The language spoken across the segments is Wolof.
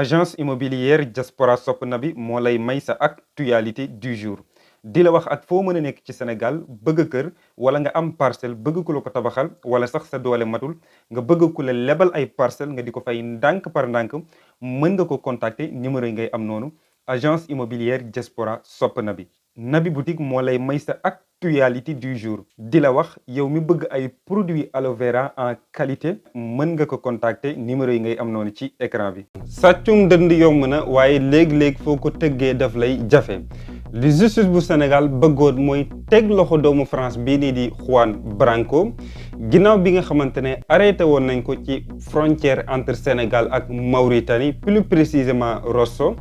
agence immobilière Diaspora Sopp na bi moo lay may sa actualité du jour di la wax ak foo mën a nekk ci Sénégal bëgg kër wala nga am parcelle bëgg ku la ko tabaxal wala sax sa doole matul nga bëgg ku la lebal ay parcelle nga di ko fay ndànk par ndànk mën nga ko contacter numéro yi ngay am noonu agence immobilière Diaspora Sopp na bi Nabi Boutique moo lay may sa actualité du jour di la wax yow mi bëgg ay produits aloe vera en qualité mën nga ko contacter numéro yi ngay am noonu ci écran bi. sàccum dënd yomb na waaye léeg-léeg foo ko tëggee daf lay jafe li justice bu Sénégal bëggoon mooy teg loxo doomu France bii nii di Juan Branco ginnaaw bi nga xamante ne arrêté woon nañ ko ci frontière entre Sénégal ak Mauritanie plus précisément Rosso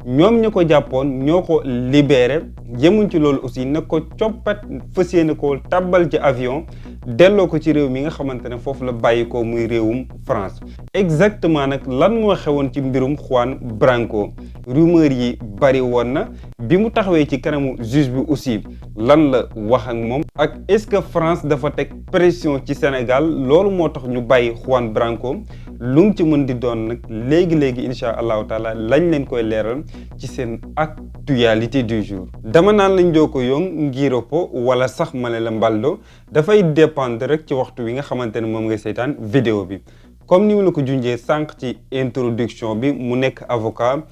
ñoom ñu ko jàppoon ñoo ko libéré yemuñ ci loolu aussi na ko coppat fas yéene ko tàbbal ci avion delloo ko ci réew mi nga xamante ne foofu la bàyyi ko muy réewum France. exactement nag lan moo xewoon ci mbirum Juan Branco rumeur yi bari woon na bi mu taxawee ci kanamu juge bi aussi lan la wax ak moom ak est-ce que France dafa teg pression ci Sénégal loolu moo tax ñu bàyyi Juan Branco lu mu ci mën di doon nag léegi incha allahu taala lañ leen koy leeral ci seen actualité du jour. dama naan lañ joo ko yong ngiro po wala sax ma ne la mbaldo dafay dépendre rek ci waxtu wi nga xamante ne moom ngay seetaan vidéo bi comme ni mu la ko junjee sànq ci introduction bi mu nekk avocat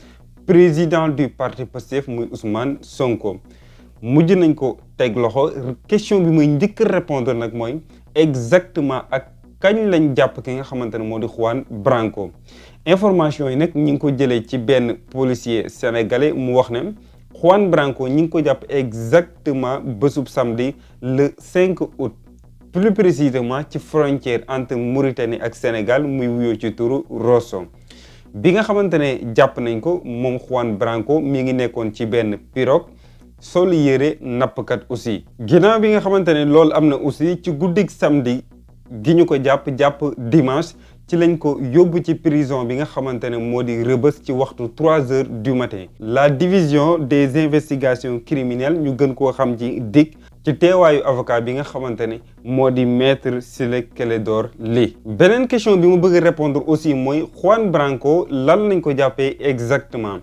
président du parti Pastef muy Ousmane Sonko mujj nañ ko teg loxo question bi muy njëkk répondre nag mooy exactement ak kañ lañ jàpp ki nga xamante ne moo di Juan Branco information yi nag ñi ngi ko jëlee ci benn policier sénégalais mu wax ne Juan Branco ñi ngi ko jàpp exactement bésub samedi le 5 août plus précisément ci frontière entre Mauritanie ak Sénégal muy wuyoo ci turu Rosso bi nga xamante ne jàpp nañ ko moom Juan Branco mi ngi nekkoon ci benn pirogue sol yére nappkat aussi ginnaaw bi nga xamante ne loolu am na aussi ci guddig samedi gi ñu ko jàpp dimanche ci lañ ko yóbbu ci prison bi nga xamante ne moo di Rebeuss ci waxtu 3 heures du matin la division des investigations criminelles ñu gën koo xam ci DIC ci teewaayu avocat bi nga xamante ne moo di maître Ciré Clédor Ly. beneen question bi mu bëgg répondre aussi mooy Juan Branco lan lañ ko jàppee exactement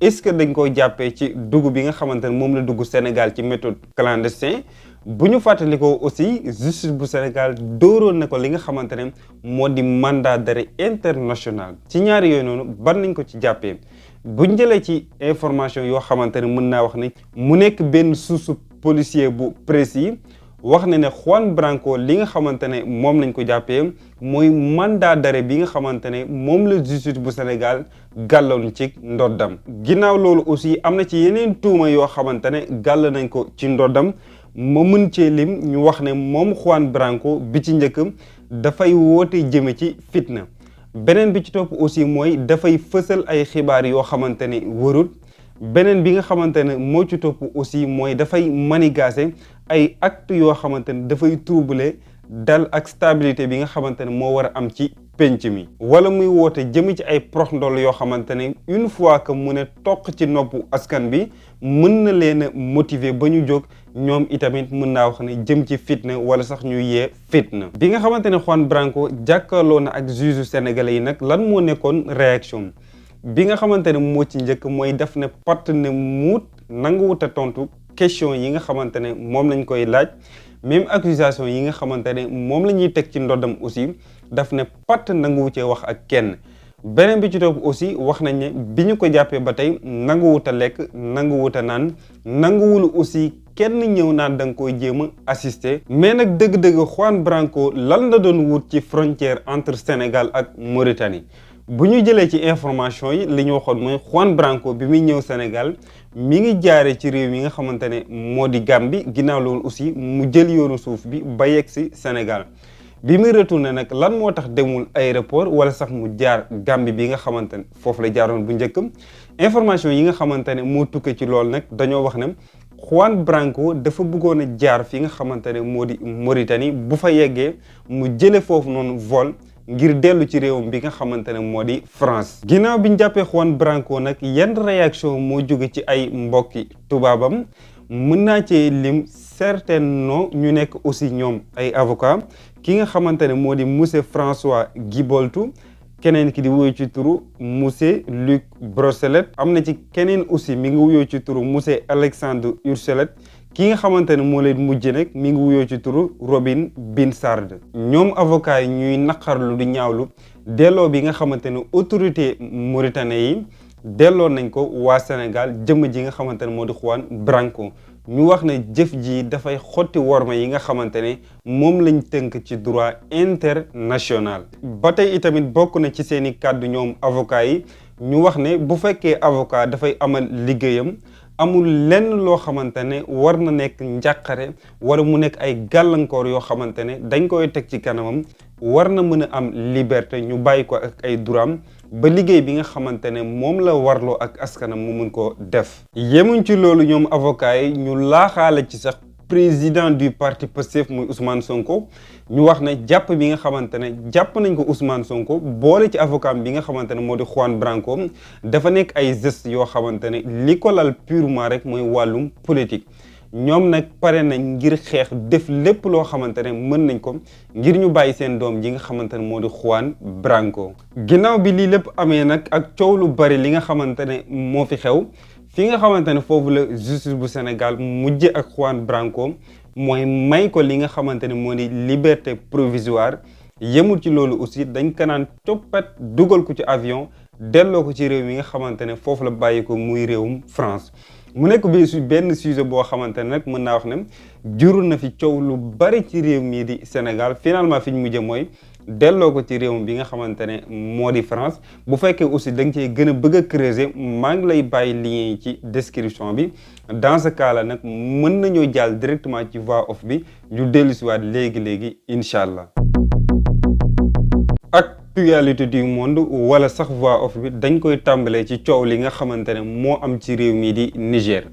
est-ce que dañ ko jàppee ci dugg bi nga xamante ne moom la dugg Sénégal ci méthode clandestin bu ñu fàttalikoo aussi justice bu Sénégal dóoroon na ko li nga xamante ne moo di mandat d'arrêt international ci ñaari yooyu noonu ban nañ ko ci jàppee buñ jëlee ci information yoo xamante ne mën naa wax ni mu nekk benn source policier bu précis wax na ne Juan Branco li nga xamante ne moom lañ ko jàppee mooy mandat d'arrêt bi nga xamante ne moom la justice bu Sénégal gàlloon ci ndoddam ginnaaw loolu aussi am na ci yeneen tuuma yoo xamante ne gàll nañ ko ci ndoddam ma mën cee lim ñu wax ne moom Juan Branco bi ci njëkk dafay woote jëme ci fitna beneen bi ci topp aussi mooy dafay fësal ay xibaar yoo xamante ne wërut beneen bi nga xamante ne moo ci topp aussi mooy dafay manigaase ay actes yoo xamante ne dafay troubler dal ak stabilité bi nga xamante ne moo war a am ci penc mi wala muy woote jëm ci ay prox ndoll yoo xamante ne une fois que mu ne toq ci noppu askan bi mën na leen a motiver ba ñu jóg ñoom itamit mën naa wax ne jëm ci fitna wala sax ñu yee fitna bi nga xamante ne Juan Branco jàkkaarloo na ak juge sénégalais yi nag lan moo nekkoon réaction bi nga xamante ne moo ci njëkk mooy def ne patt ne muut nanguwut a tontu question yi nga xamante ne moom lañ koy laaj même accusation yi nga xamante ne moom la ñuy teg ci ndoddam aussi daf ne patt nanguwu cee wax ak kenn beneen bi ci topp aussi wax nañ ne bi ñu ko jàppee ba tey nanguwut a lekk nanguwut a naan nanguwul aussi kenn ñëw naan da nga koy jéem a assister mais nag dëgg-dëgg Juan Branco lan la doon wut ci frontière entre Sénégal ak Mauritanie bu ñu jëlee ci information yi li ñu waxoon mooy Juan Branco bi muy ñëw Sénégal mi ngi jaare ci réew yi nga xamante ne moo di Gambie ginnaaw loolu aussi mu jël yoonu suuf bi ba yegg si Sénégal bi muy retourné nag lan moo tax demul aéroport wala sax mu jaar Gambie bi nga xamante ne foofu la jaaroon bu njëkk information yi nga xamante ne moo tukkee ci loolu nag dañoo wax ne Juan Branco dafa bëggoon a jaar fi nga xamante ne moo di Mauritanie bu fa yeggee mu jële foofu noonu vol ngir dellu ci réewam bi nga xamante ne moo di France. ginnaaw bi ñu jàppee Juan Branco nag yan réaction moo jóge ci ay mbokki tubaabam mën naa cee lim certainement ñu nekk aussi ñoom ay avocat ki nga xamante ne moo di monsieur François Giboltou keneen ki di wuyoo ci turu monsieur Luc Brosselet. am na ci keneen aussi mi ngi wuyoo ci turu monsieur Alexandre Ursulet. ki nga xamante ne moo leen mujj nag mi ngi wuyoo ci turu Robin Binsard. ñoom avocat yi ñuy naqarlu di ñaawlu delloo bi nga xamante ne autorité mauritanien yi delloo nañ ko waa Sénégal jëmm ji nga xamante ne moo di Juan Branco. ñu wax ne jëf ji dafay xotti worma yi nga xamante ne moom lañ tënk ci droit international. ba tey itamit bokk na ci seeni kàddu ñoom avocat yi ñu wax ne bu fekkee avocat dafay amal liggéeyam amul lenn loo xamante ne war na nekk njàqare wala mu nekk ay gàllankoor yoo xamante ne dañ koy teg ci kanamam war na mën a am liberté ñu bàyyi ko ak ay droitam ba liggéey bi nga xamante ne moom la warloo ak askanam mu mun koo def. yemuñ ci loolu ñoom avocat yi ñu laaxaale ci sax président du parti Pastef muy Ousmane Sonko ñu wax ne jàpp bi nga xamante ne jàpp nañ ko Ousmane Sonko boole ci avocat bi nga xamante ne moo di Juan Branco dafa nekk ay gestes yoo xamante ne li ko lal purement rek mooy wàllum politique. ñoom nag pare nañ ngir xeex def lépp loo xamante ne mën nañ ko ngir ñu bàyyi seen doom ji nga xamante ne moo di Juan Branco. ginnaaw bi lii lépp amee nag ak coow lu bari li nga xamante ne moo fi xew fi nga xamante ne foofu la justice bu Sénégal mujje ak Juan Branco mooy may ko li nga xamante ne moo di liberté provisoire. yemul ci loolu aussi dañ ko naan coppat dugal ko ci avion delloo ko ci réew mi nga xamante ne foofu la bàyyi ko muy réewum France. mu nekk benn sujet boo xamante ne nag mën naa wax ne jurul na fi coow lu bari ci réew mii di Sénégal finalement fi ñu mujjee mooy delloo ko ci réewum bi nga xamante ne moo di France. bu fekkee aussi da nga cee gën a bëgg a creuser maa ngi lay bàyyi lien yi ci description bi dans ce cas là nag mën nañoo jàll directement ci voix off bi ñu dellusiwaat léegi incha allah. Actualité du monde wala sax voix off bi dañ koy tàmbalee ci coow li nga xamante ne moo am ci réew mi di Niger.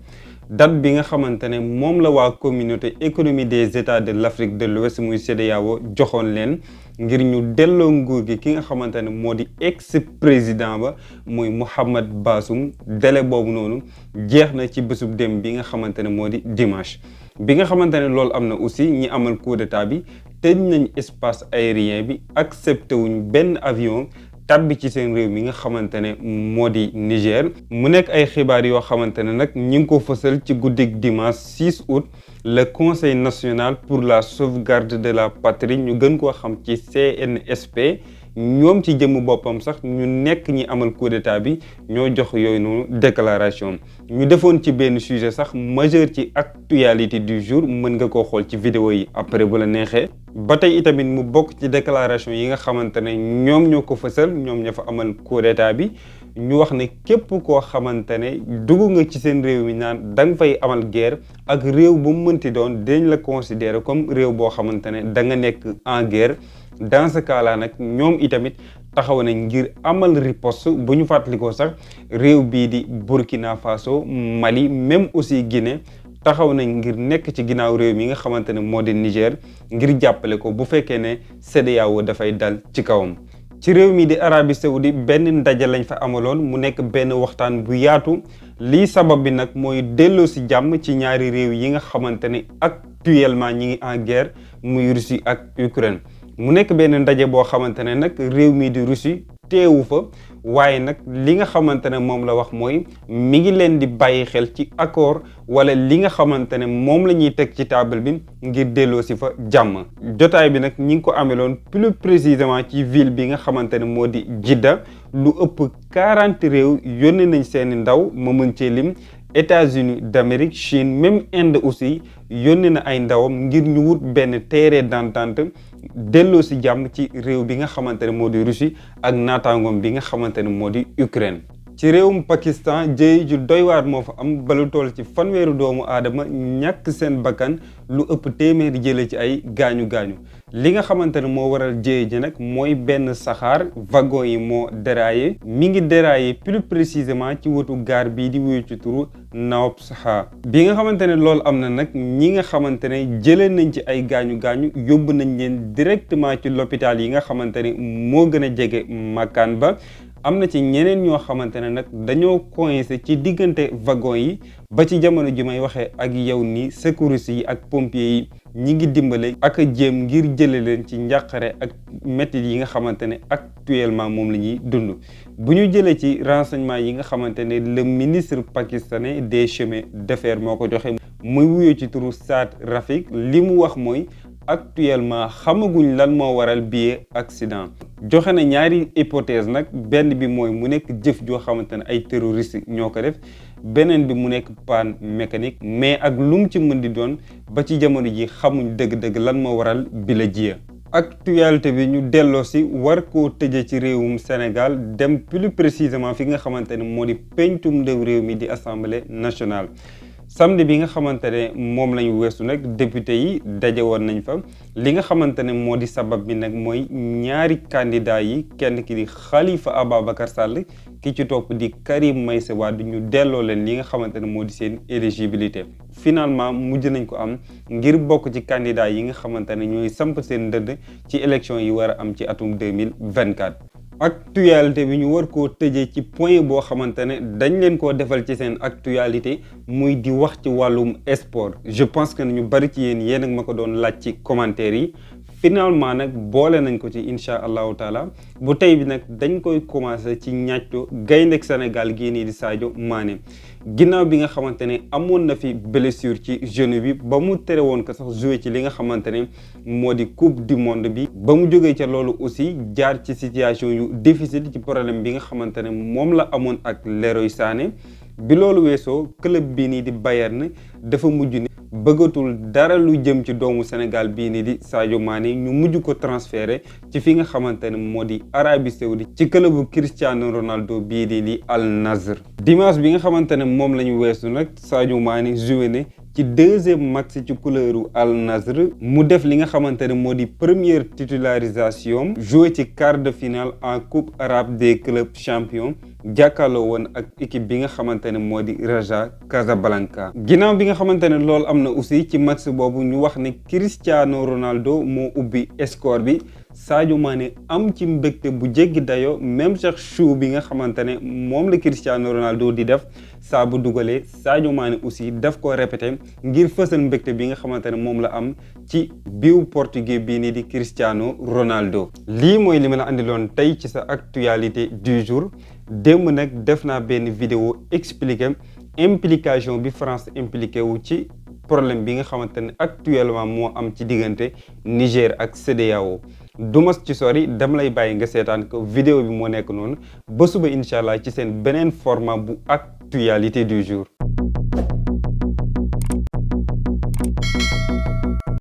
date bi nga xamante ne moom la waa communauté économique des états de l'Afrique de l'Ouest muy CEDEAO joxoon leen ngir ñu delloo nguur gi ki nga xamante ne moo di ex président ba muy Mohamed Bazoum. délai boobu noonu jeex na ci bésub dem bi nga xamante ne moo di dimanche. bi nga xamante ne loolu am na aussi ñi amal coup d'état bi tëj nañ espace aérien bi accepté wuñ benn avion tabbi ci seen réew mi nga xamante ne moo di Niger. mu nekk ay xibaar yoo xamante ne nag ñi ngi ko fësal ci guddik dimanche 6 août le conseil national pour la sauvegarde de la patrie ñu gën koo xam ci CNSP ñoom ci jëmm boppam sax ñu nekk ñi amal coup d'état bi ñoo jox yooyu noonu déclaration. ñu defoon ci benn sujet sax majeur ci actualité du jour mën nga koo xool ci vidéo yi après bu la neexee. ba tey itamit mu bokk ci déclaration yi nga xamante ne ñoom ñoo ko fësal ñoom ña fa amal coup d'état bi ñu wax ne képp koo xamante ne dugg nga ci seen réew mi naan da nga fay amal guerre ak réew bu mu mënti doon dañ la considérer comme réew boo xamante ne da nga nekk en guerre. dans ce cas là nag ñoom itamit taxaw nañ ngir amal riposte bu ñu fàttalikoo sax réew bii di Burkina Faso Mali même aussi Guinée taxaw nañ ngir nekk ci ginnaaw réew mi nga xamante ne moo di Niger ngir jàppale ko bu fekkee ne CEDEAO dafay dal ci kawam. ci réew mi di Arabie Saoudite benn ndaje lañ fa amaloon mu nekk benn waxtaan bu yaatu lii sabab bi nag mooy delloo si jàmm ci ñaari réew yi nga xamante ne actuellement ñi ngi en guerre muy Russie ak Ukraine. mu nekk benn ndaje boo xamante ne nag réew mi di Russie teewu fa waaye nag li nga xamante ne moom la wax mooy mi ngi leen di bàyyi xel ci accord wala li nga xamante ne moom la ñuy teg ci table bi ngir delloo si fa jàmm. jotaay bi nag ñi ngi ko ameloon plus précisément ci ville bi nga xamante ne moo di Jidda lu ëpp 40 réew yónnee nañ seeni ndaw ma mën cee lim. États-Unis d'Amérique, Chine, même Inde aussi yónnee na ay ndawam ngir ñu wut benn terrain d'entente delloo si jàmm ci réew bi nga xamante ne moo di Russie ak naataangoom bi nga xamante ne moo di Ukraine. ci réewum Pakistan jëye ju doy waar moo fa am ba lu toll ci fanweeru doomu aadama ñàkk seen bakkan lu ëpp téeméeri jële ci ay gaañu-gaañu. li nga xamante ne moo waral jëye ji nag mooy benn saxaar wagon yi moo déraillé mi ngi déraillé plus précisément ci wetu gaar bii di wuyu ci turu Nawab Saha. bi nga xamante ne loolu am na nag ñi nga xamante ne jëlee nañ ci ay gaañu-gaañu yóbbu nañ leen directement ci l'hôpital yi nga xamante ne moo gën a jege makkaan ba. am na ci ñeneen ñoo xamante ne nag dañoo coincé ci diggante wagon yi ba ci jamono ji may waxee ak yow ni secouriste yi ak pompiers yi ñi ngi dimbale ak a jéem ngir jële leen ci njàqare ak métti yi nga xamante ne actuellement moom la ñuy dund. bu ñu jëlee ci renseignement yi nga xamante ne le ministre pakistanais des chemins de fer moo ko joxe muy wuyoo ci turu Saad Rafiq li mu wax mooy actuellement xamaguñ lan moo waral billet accident. joxe na ñaari hypothèse nag, benn bi mooy mu nekk jëf joo xamante ne ay terroristes ñoo ko def, beneen bi mu nekk panne mécanique, mais ak lu mu ci mën di doon ba ci jamono ji xamuñ dëgg-dëgg lan moo waral bi la jiya. actualité bi ñu delloo si war koo tëjee ci réewum Sénégal dem plus précisément fi nga xamante ne moo di pencum ndaw réew mi di assemblée nationale. samedi bi nga xamante ne moom lañu weesu nag député yi daje woon nañ fa li nga xamante ne moo di sabab bi nag mooy ñaari candidat yi, kenn ki di Khalifa Ababacar Sall, ki ci topp di Karim Meïssa Wade, ñu delloo leen li nga xamante ne moo di seen éligibilité. finalement mujj nañ ko am ngir bokk ci candidat yi nga xamante ne ñooy samp seen ndënd ci élection yi war a am ci atum 2024. actualité bi ñu war koo tëjee ci point boo xamante ne dañ leen koo defal ci seen actualité muy di wax ci wàllum sport. je pense que ñu bari ci yéen ak ma ko doon laaj ci commentaire yi. finalement nag boole nañ ko ci incha allahu taala bu tey bi nag dañ koy commencé ci ñàcco gayndek Sénégal gii nii di Sadio Mané. ginnaaw bi nga xamante ne amoon na fi blessure ci genou bi ba mu tere woon ko sax joué ci li nga xamante ne moo di coupe du monde bi, ba mu jógee ca loolu aussi jaar ci situation yu difficile ci problème bi nga xamante ne moom la amoon ak Leroy Sané. bi loolu weesoo club bii nii di Bayern dafa mujj ni bëggatul dara lu jëm ci doomu Sénégal bii nii di Sadio Mané, ñu mujj ko transféré ci fi nga xamante ne moo di Arabie Saoudite ci clubu Cristiano Ronaldo bii di Al Nassr. dimanche bi nga xamante ne moom la ñu weesu nag Sadio Mané joué ne ci deuxième match ci couleuru Al Nassr, mu def li nga xamante ne moo di première titularisation, joué ci quart de finale en coupe arabe des clubs champions, jàkkaarloo woon ak équipe bi nga xamante ne moo di Raja Casablanca. ginnaaw bi nga xamante ne loolu am na aussi ci match boobu ñu wax ne Cristiano Ronaldo moo ubbi score bi, Sadio Mané am ci mbégte bu jéggi dayoo, même sax show bi nga xamante ne moom la Cristiano Ronaldo di def saa bu dugalee, Sadio Mané aussi daf ko répété ngir fësal mbégte bi nga xamante ne moom la am ci biiw portugais bii nii di Cristiano Ronaldo. lii mooy li ma la andiloon tey ci sa actualité du jour. démb nag def naa benn vidéo expliqué implication bi France impliqué wu ci problème bi nga xamante ne actuellement moo am ci diggante Niger ak CEDEAO. du mas ci sori dama lay bàyyi nga seetaan ko, vidéo bi moo nekk noonu ba suba incha allah ci seen beneen format bu actualité du jour.